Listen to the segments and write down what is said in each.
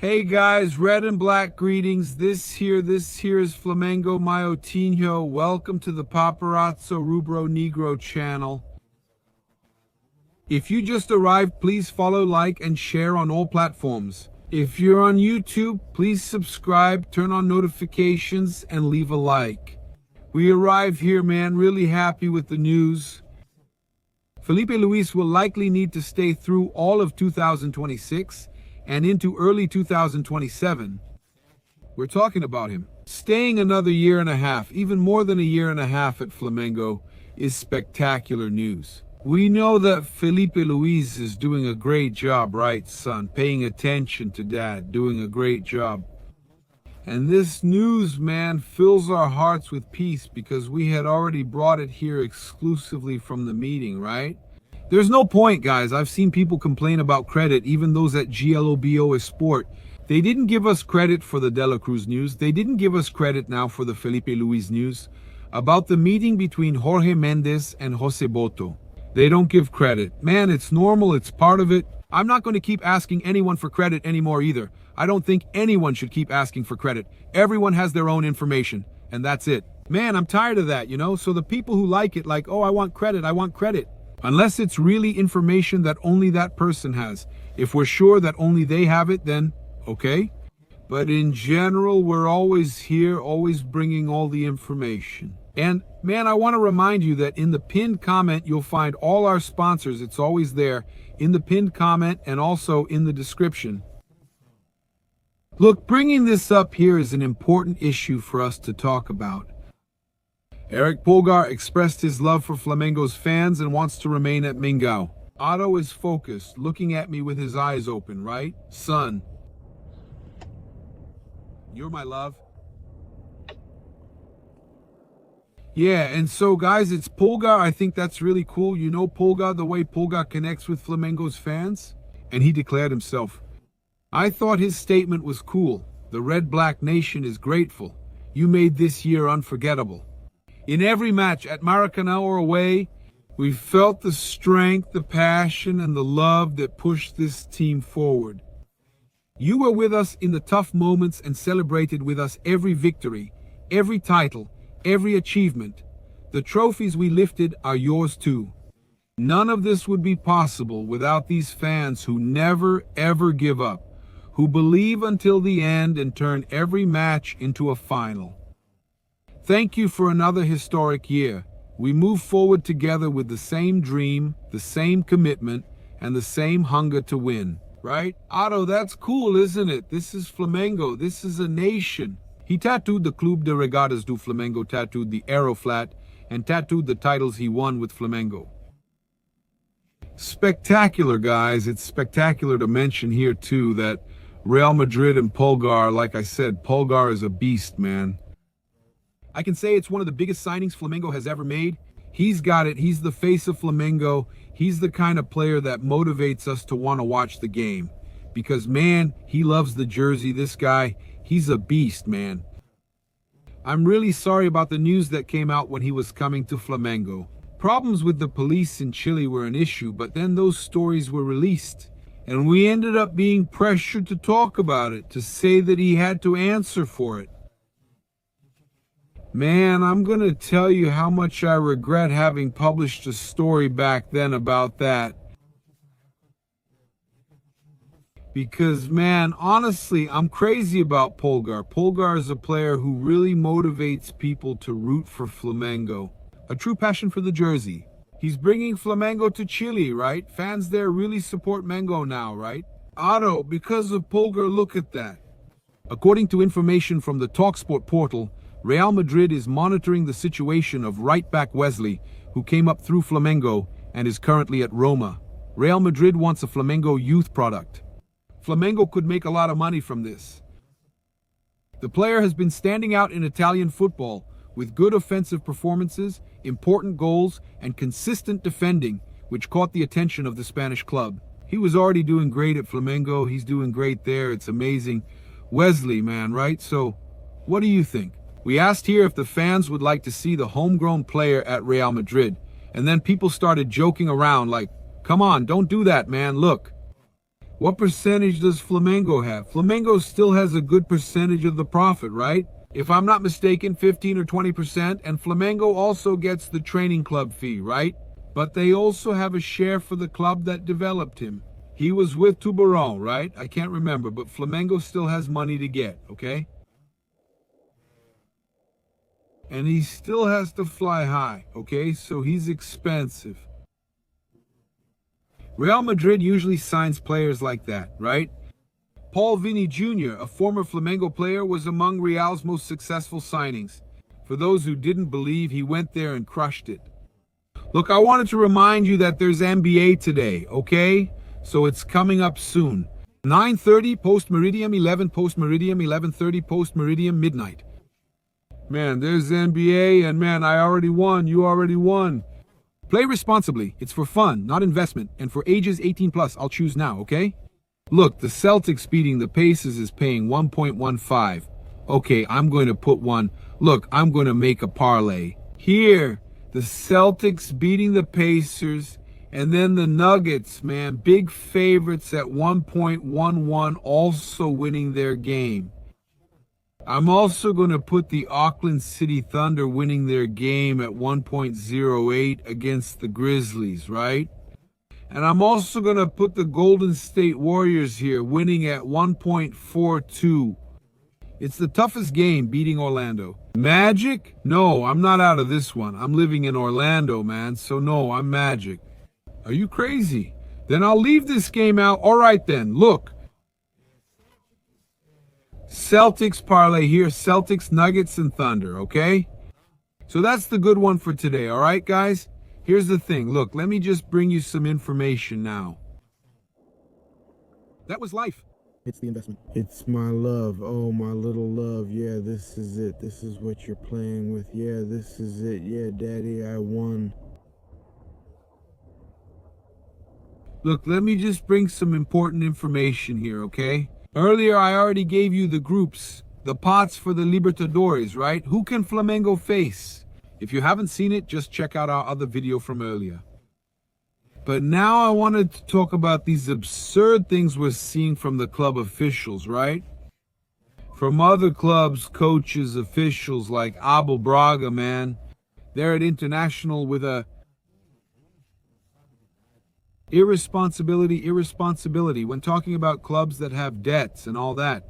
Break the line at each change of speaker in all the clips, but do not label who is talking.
Hey guys, red and black greetings. This here is Flamengo Maiotinho. Welcome to the Paparazzo Rubro-Negro channel. If you just arrived, please follow, like, and share on all platforms. If you're on YouTube, please subscribe, turn on notifications, and leave a like. We arrived here, man, really happy with the news. Felipe Luiz will likely need to stay through all of 2026 and into early 2027. We're talking about him. Staying another year and a half, even more than a year and a half at Flamengo, is spectacular news. We know that Felipe Luiz is doing a great job, right, son? Paying attention to dad, doing a great job. And this news, man, fills our hearts with peace because we had already brought it here exclusively from the meeting, right? There's no point, guys. I've seen people complain about credit, even those at GLOBO Sport. They didn't give us credit for the De La Cruz news. They didn't give us credit now for the Felipe Luiz news. About the meeting between Jorge Mendes and Jose Boto. They don't give credit. Man, it's normal. It's part of it. I'm not going to keep asking anyone for credit anymore either. I don't think anyone should keep asking for credit. Everyone has their own information, and that's it. Man, I'm tired of that, So the people who like it, like, oh, I want credit. Unless it's really information that only that person has. If we're sure that only they have it, then okay. But in general, we're always here, always bringing all the information. And man, I want to remind you that in the pinned comment, you'll find all our sponsors. It's always there in the pinned comment and also in the description. Look, bringing this up here is an important issue for us to talk about. Eric Pulgar expressed his love for Flamengo's fans and wants to remain at Mingau. Otto is focused, looking at me with his eyes open, right? Son, you're my love. Yeah, and so guys, it's Pulgar. I think that's really cool. You know Pulgar, the way Pulgar connects with Flamengo's fans? And he declared himself. I thought his statement was cool. The Red-Black Nation is grateful. You made this year unforgettable. In every match, at Maracanã or away, we felt the strength, the passion, and the love that pushed this team forward. You were with us in the tough moments and celebrated with us every victory, every title, every achievement. The trophies we lifted are yours too. None of this would be possible without these fans who never, ever give up, who believe until the end and turn every match into a final. Thank you for another historic year. We move forward together with the same dream, the same commitment, and the same hunger to win. Right? Otto, that's cool, isn't it? This is Flamengo. This is a nation. He tattooed the Clube de Regatas do Flamengo, tattooed the arrow flat, and tattooed the titles he won with Flamengo. Spectacular, guys. It's spectacular to mention here, too, that Real Madrid and Pulgar, like I said, Pulgar is a beast, man. I can say it's one of the biggest signings Flamengo has ever made. He's got it. He's the face of Flamengo. He's the kind of player that motivates us to want to watch the game. Because, man, he loves the jersey. This guy, he's a beast, man. I'm really sorry about the news that came out when he was coming to Flamengo. Problems with the police in Chile were an issue, but then those stories were released. And we ended up being pressured to talk about it, to say that he had to answer for it. Man, I'm going to tell you how much I regret having published a story back then about that. Because, man, honestly, I'm crazy about Pulgar. Pulgar is a player who really motivates people to root for Flamengo. A true passion for the jersey. He's bringing Flamengo to Chile, right? Fans there really support Mengo now, right? Otto, because of Pulgar, look at that. According to information from the TalkSport portal, Real Madrid is monitoring the situation of right-back Wesley, who came up through Flamengo and is currently at Roma. Real Madrid wants a Flamengo youth product. Flamengo could make a lot of money from this. The player has been standing out in Italian football with good offensive performances, important goals, and consistent defending, which caught the attention of the Spanish club. He was already doing great at Flamengo. He's doing great there. It's amazing. Wesley, man, right? So, what do you think? We asked here if the fans would like to see the homegrown player at Real Madrid, and then people started joking around like, come on, don't do that, man, look. What percentage does Flamengo have? Flamengo still has a good percentage of the profit, right? If I'm not mistaken, 15 or 20%, and Flamengo also gets the training club fee, right? But they also have a share for the club that developed him. He was with Tubarão, right? I can't remember, but Flamengo still has money to get, okay? And he still has to fly high, okay? So he's expensive. Real Madrid usually signs players like that, right? Paul Vini Jr., a former Flamengo player, was among Real's most successful signings. For those who didn't believe, he went there and crushed it. Look, I wanted to remind you that there's NBA today, okay? So it's coming up soon. 9:30 post-meridium, 11 post-meridium, 11:30 post-meridium, midnight. Man, there's NBA, and man, I already won. You already won. Play responsibly. It's for fun, not investment. And for ages 18 plus, I'll choose now, okay? Look, the Celtics beating the Pacers is paying 1.15. Okay, I'm going to put one. Look, I'm going to make a parlay. Here, the Celtics beating the Pacers, and then the Nuggets, man, big favorites at 1.11, also winning their game. I'm also going to put the Auckland City Thunder winning their game at 1.08 against the Grizzlies, right? And I'm also going to put the Golden State Warriors here winning at 1.42. It's the toughest game, beating Orlando. Magic? No, I'm not out of this one. I'm living in Orlando, man, so no, I'm Magic. Are you crazy? Then I'll leave this game out. All right then, look. Celtics parlay here, Celtics, Nuggets, and Thunder, okay? So that's the good one for today, all right, guys? Here's the thing. Look, let me just bring you some information now. That was life.
It's the investment. It's my love. Oh, my little love. Yeah, this is it. This is what you're playing with. Yeah, this is it. Yeah, Daddy, I won.
Look, let me just bring some important information here, okay? Earlier, I already gave you the groups, the pots for the Libertadores, right? Who can Flamengo face? If you haven't seen it, just check out our other video from earlier. But now I wanted to talk about these absurd things we're seeing from the club officials, right? From other clubs, coaches, officials like Abel Braga, man. They're at International with a irresponsibility when talking about clubs that have debts and all that.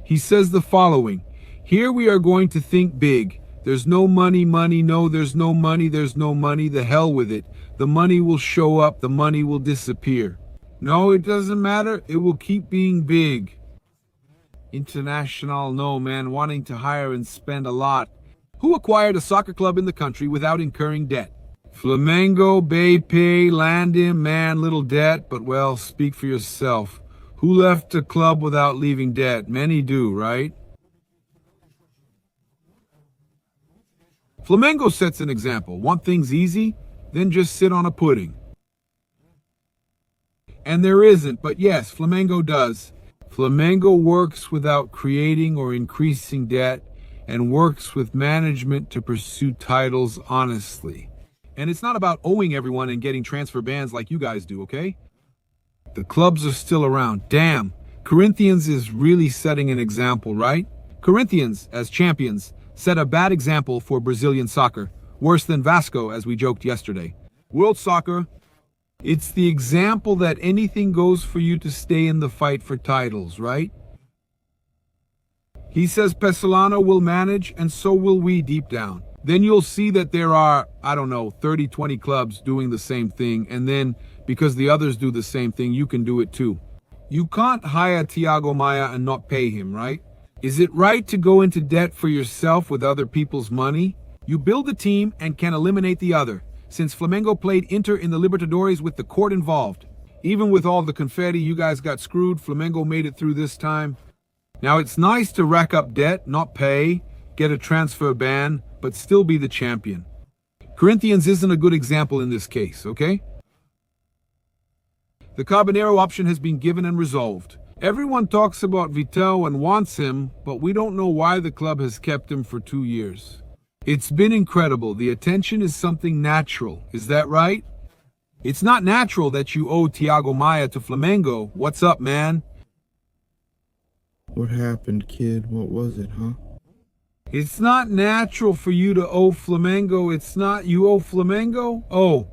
He says the following: here we are going to think big. There's no money, no, there's no money, the hell with it. The money will show up, the money will disappear. No, it doesn't matter, it will keep being big. International, no, man, wanting to hire and spend a lot. Who acquired a soccer club in the country without incurring debt? Flamengo, Bepe, Landim, man, little debt, but well, speak for yourself. Who left a club without leaving debt? Many do, right? Flamengo sets an example. Want things easy? Then just sit on a pudding. And there isn't, but yes, Flamengo does. Flamengo works without creating or increasing debt and works with management to pursue titles honestly. And it's not about owing everyone and getting transfer bans like you guys do, okay? The clubs are still around. Damn, Corinthians is really setting an example, right? Corinthians, as champions, set a bad example for Brazilian soccer. Worse than Vasco, as we joked yesterday. World soccer, it's the example that anything goes for you to stay in the fight for titles, right? He says Pesolano will manage, and so will we deep down. Then you'll see that there are, 30, 20 clubs doing the same thing. And then, because the others do the same thing, you can do it too. You can't hire Thiago Maia and not pay him, right? Is it right to go into debt for yourself with other people's money? You build a team and can eliminate the other. Since Flamengo played Inter in the Libertadores with the court involved. Even with all the confetti, you guys got screwed. Flamengo made it through this time. Now, it's nice to rack up debt, not pay, get a transfer ban, but still be the champion. Corinthians isn't a good example in this case, okay? The Carbonero option has been given and resolved. Everyone talks about Vital and wants him, but we don't know why the club has kept him for 2 years. It's been incredible. The attention is something natural. Is that right? It's not natural that you owe Thiago Maia to Flamengo. What's up, man?
What happened, kid? What was it, huh?
It's not natural for you to owe Flamengo. It's not you owe Flamengo? Oh.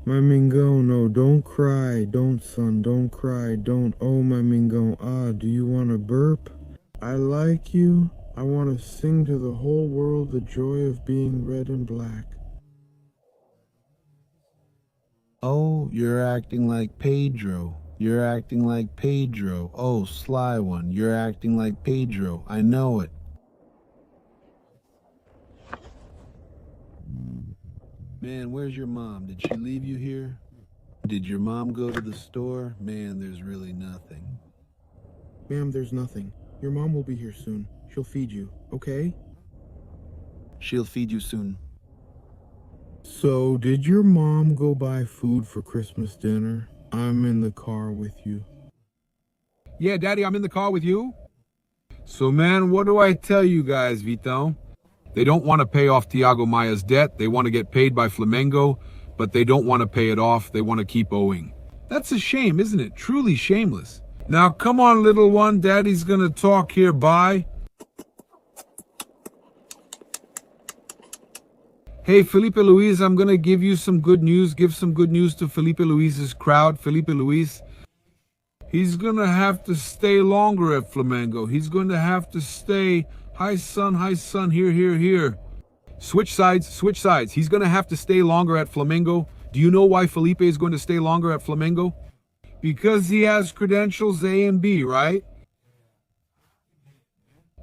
My Mingo, no, don't cry. Don't, son, don't cry. Don't. Oh, my Mingo. Ah, do you want to burp? I like you. I want to sing to the whole world the joy of being red and black.
Oh, you're acting like Pedro. You're acting like Pedro. Oh, sly one. You're acting like Pedro. I know it. Man, where's your mom? Did she leave you here? Did your mom go to the store? Man, there's really nothing.
Ma'am, there's nothing. Your mom will be here soon. She'll feed you, okay?
She'll feed you soon.
So, did your mom go buy food for Christmas dinner? I'm in the car with you.
Yeah, Daddy, I'm in the car with you. So, man, what do I tell you guys, Vito? They don't want to pay off Thiago Maia's debt. They want to get paid by Flamengo, but they don't want to pay it off. They want to keep owing. That's a shame, isn't it? Truly shameless. Now, come on, little one. Daddy's going to talk here. Bye. Hey, Felipe Luiz, I'm going to give you some good news. Give some good news to Felipe Luiz's crowd. Felipe Luiz, he's going to have to stay longer at Flamengo. He's going to have to stay. Hi, son, here, here, here. Switch sides, switch sides. He's going to have to stay longer at Flamengo. Do you know why Felipe is going to stay longer at Flamengo? Because he has credentials A and B, right?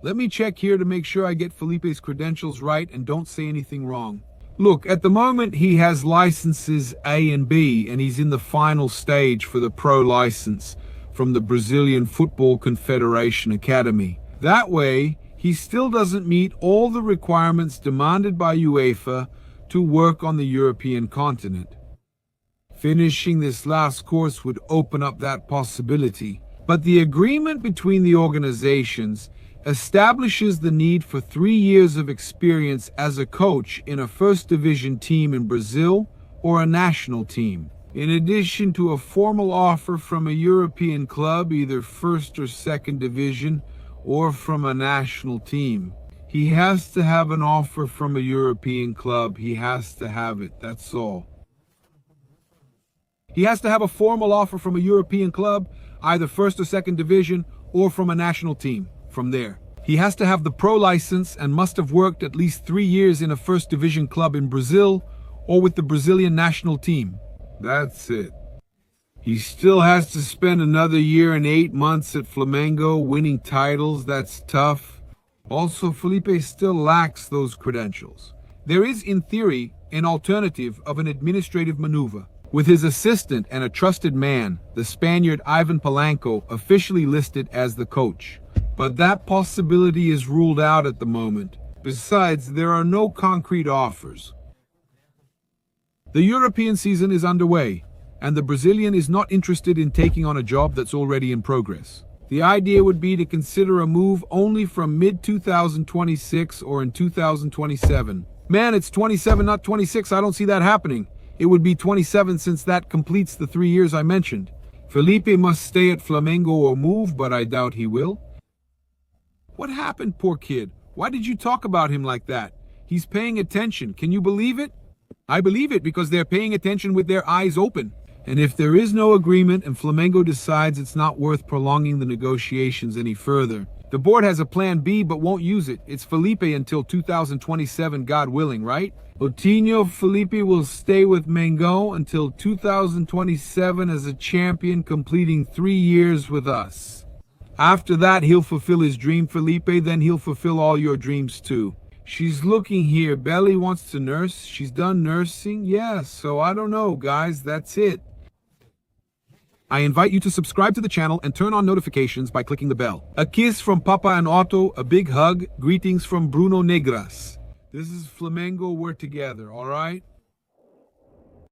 Let me check here to make sure I get Felipe's credentials right and don't say anything wrong. Look, at the moment he has licenses A and B, and he's in the final stage for the pro license from the Brazilian Football Confederation Academy. That way, he still doesn't meet all the requirements demanded by UEFA to work on the European continent. Finishing this last course would open up that possibility, but the agreement between the organizations establishes the need for 3 years of experience as a coach in a first division team in Brazil or a national team, in addition to a formal offer from a European club, either first or second division, or from a national team. He has to have an offer from a European club. He has to have it. That's all. He has to have a formal offer from a European club, either first or second division, or from a national team. From there, he has to have the pro license and must have worked at least 3 years in a first division club in Brazil or with the Brazilian national team. That's it. He still has to spend another year and 8 months at Flamengo winning titles. That's tough. Also, Felipe still lacks those credentials. There is, in theory, an alternative of an administrative maneuver, with his assistant and a trusted man, the Spaniard Ivan Polanco, officially listed as the coach. But that possibility is ruled out at the moment. Besides, there are no concrete offers. The European season is underway, and the Brazilian is not interested in taking on a job that's already in progress. The idea would be to consider a move only from mid-2026 or in 2027. Man, it's 27, not 26. I don't see that happening. It would be 27 since that completes the 3 years I mentioned. Felipe must stay at Flamengo or move, but I doubt he will. What happened, poor kid? Why did you talk about him like that? He's paying attention. Can you believe it? I believe it because they're paying attention with their eyes open. And if there is no agreement and Flamengo decides it's not worth prolonging the negotiations any further, the board has a plan B but won't use it. It's Felipe until 2027, God willing, right? Otinho Felipe will stay with Mengo until 2027 as a champion, completing 3 years with us. After that, he'll fulfill his dream, Felipe, then he'll fulfill all your dreams too. She's looking here. Belly wants to nurse. She's done nursing. Yeah, so I don't know, guys. That's it. I invite you to subscribe to the channel and turn on notifications by clicking the bell. A kiss from Papa and Otto, a big hug, greetings from Bruno Negras. This is Flamengo, we're together, all right?